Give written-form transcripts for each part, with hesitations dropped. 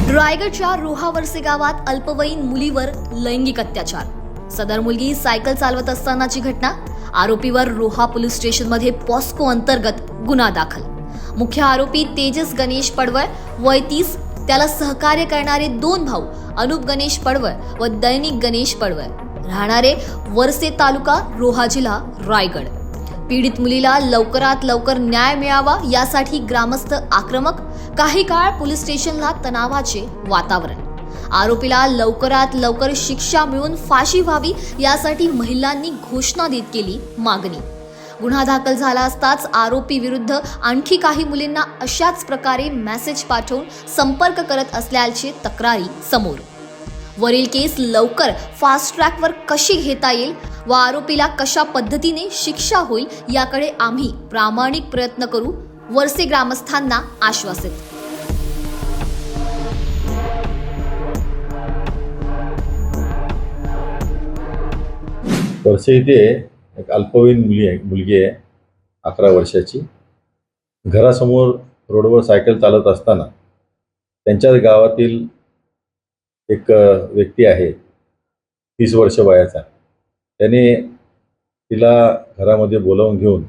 रायगडच्या रोहावरसे गावात अल्पवयीन मुलीवर लैंगिक अत्याचार। सदर मुलगी सायकल चालवत असतानाची घटना। आरोपीवर रोहा पोलीस स्टेशनमध्ये पॉस्को अंतर्गत गुन्हा दाखल। मुख्य आरोपी तेजस गणेश पडवळ वय 30, त्याला सहकार्य करणारे 2 भाऊ अनुप गणेश पडवळ व दैनिक गणेश पडवळ, राहणारे वरसे तालुका रोहा जिल्हा रायगड। पीडित मुलीला लवकरात लवकर न्याय मिळावा यासाठी ग्रामस्थ आक्रमक। काही काळ पोलीस स्टेशनला तणावाचे वातावरण। आरोपीला लवकरात लवकर शिक्षा मिळून फाशी व्हावी यासाठी महिलांनी घोषणा देत केली मागणी। गुन्हा दाखल झाला असताच आरोपी विरुद्ध आणखी काही मुलींना अशाच प्रकारे मेसेज पाठवून संपर्क करत असल्याचे तक्रारी समोर। वरील केस लवकर फास्ट ट्रॅकवर कशी घेता येईल व आरोपीला कशा पद्धतीने शिक्षा होईल याकडे आम्ही प्रामाणिक प्रयत्न करू, वरसे ग्रामस्थांना आश्वासित। वरसे इथे एक अल्पवयीन मुलगी आहे 11 वर्षाची। घरासमोर रोडवर सायकल चालत असताना त्यांच्याच गावातील एक व्यक्ती आहे 30 वर्ष वयाचा, त्याने तिला घरामध्ये बोलावून घेऊन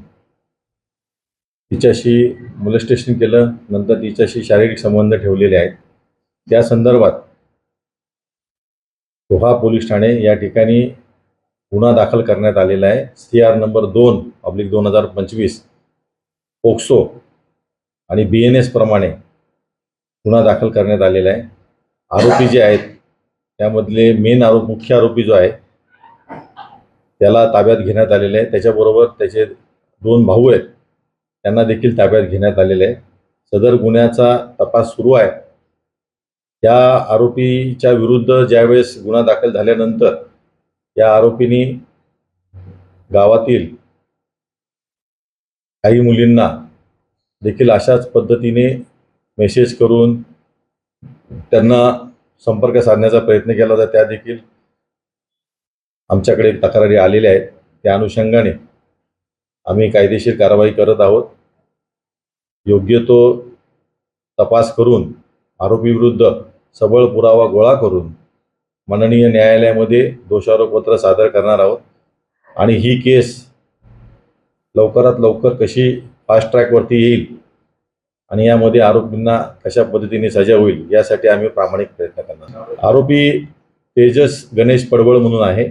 तिच्याशी मोलेस्टेशन केलं। नंतर तिच्याशी शारीरिक संबंध ठेवलेले आहेत। त्या संदर्भात रोहा पोलीस ठाणे या ठिकाणी गुन्हा दाखल करण्यात आलेला आहे। CR नंबर 2/2025 पोक्सो आणि BNS प्रमाणे गुन्हा दाखल करण्यात आलेला आहे। आरोपी जे आहेत त्यामधले मुख्य आरोपी जो आहे त्याला ताब्यात घेण्यात आलेले आहे। त्याच्याबरोबर त्याचे 2 भाऊ आहेत, त्यांना देखील ताब्यात घेण्यात आलेले आहे। सदर गुन्ह्याचा तपास सुरू आहे। त्या आरोपीच्या विरुद्ध ज्यावेळेस गुन्हा दाखल झाल्यानंतर या आरोपींनी गावातील काही मुलींना देखील अशाच पद्धतीने मेसेज करून त्यांना संपर्क साधण्याचा प्रयत्न केला होता। त्या देखील आमच्याकडे तक्रारी आलेल्या आहेत। त्या अनुषंगाने आम्ही कायदेशीर कारवाई करत आहोत। योग्य तो तपास करून आरोपीविरुद्ध सबळ पुरावा गोळा करून माननीय न्यायालयामध्ये दोषारोपपत्र सादर करणार आहोत आणि ही केस लवकरात लवकर कशी फास्ट ट्रॅकवरती येईल आणि यामध्ये आरोपींना कशा पद्धतीने सजा होईल यासाठी आम्ही प्रामाणिक प्रयत्न करणार। आरोपी तेजस गणेश पडवळ म्हणून आहे,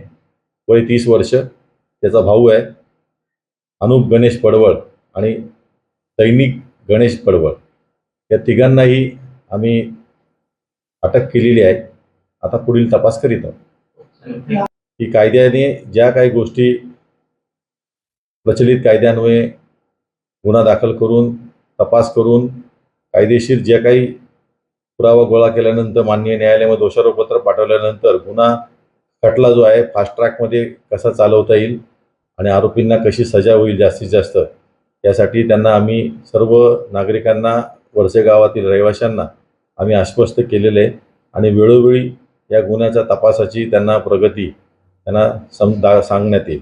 वय 30 वर्ष। त्याचा भाऊ आहे अनुप गणेश पडवळ आणि दैनिक गणेश पडवळ। या तिघांनाही आम्ही अटक केलेली आहे। आता पुढील तपास करीत आहोत। ही कायद्याने ज्या काही गोष्टी प्रचलित कायद्यान्वये गुन्हा दाखल करून तपास करून कायदेशीर जे काही पुरावा गोळा केल्यानंतर माननीय न्यायालयामध्ये दोषारोपपत्र पाठवल्यानंतर गुन्हा खटला जो आहे फास्ट ट्रॅकमध्ये कसा चालवता येईल आणि आरोपींना कशी सजा होईल जास्तीत जास्त यासाठी त्यांना आम्ही सर्व नागरिकांना, वरसे गावातील रहिवाशांना आम्ही आश्वस्त केलेले आहे आणि वेळोवेळी या गुन्ह्याच्या तपासाची त्यांना प्रगती सांगण्यात येईल।